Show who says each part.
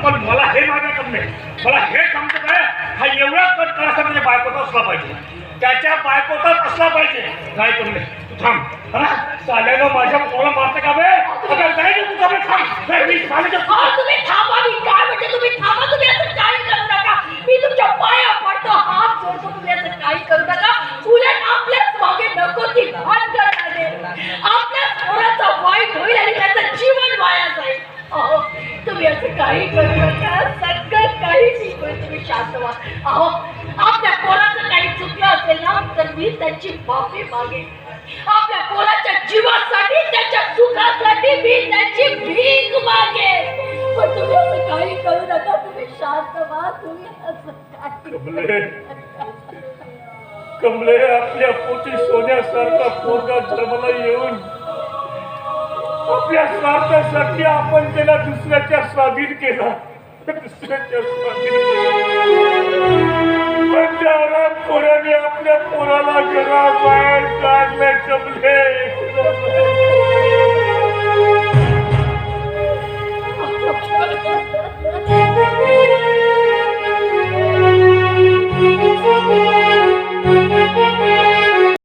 Speaker 1: पण मला हे मागे कमी मला हे समजत आहे हा एवढा कट करायचा म्हणजे बायकोचा असला पाहिजे त्याच्या बायकोचाच असला पाहिजे काय कमी थांब चालेल माझ्या पोला मारते का बे अगर जाईल तू का थांब मी
Speaker 2: तुम्ही थांबा मी काय म्हणते तुम्ही थांबा तुम्ही असं काही करू नका मी तुमच्या पाया पडतो हात जोडतो तुम्ही असं काही करू नका उलट आपल्याच मागे नको ती भान करणार आपल्याच पोराचा वाईट होईल आणि त्याचं जीवन वाया जाईल अहो तुम्ही असं काही करू नका सगळं काही ठीक होईल तुम्ही शांत व्हा अहो आपल्या पोराचं काही चुकलं असेल ना तर मी त्यांची माफी मागेन आपल्या पोराच्या जीवासाठी त्याच्या सुखासाठी मी त्याची भीक मागेन पण तुम्ही असं काही करू नका तुम्ही शांत व्हा तुम्ही असं काही
Speaker 1: कमले आपल्या पोटी सोन्यासारखा पोरगा जन्माला येऊन आपल्या स्वार्थासाठी आपण त्याला दुसऱ्याच्या स्वाधीन केला दुसऱ्याच्या स्वाधीन पण त्या पोराने आपल्या पोराला घराबाहेर काढले कमले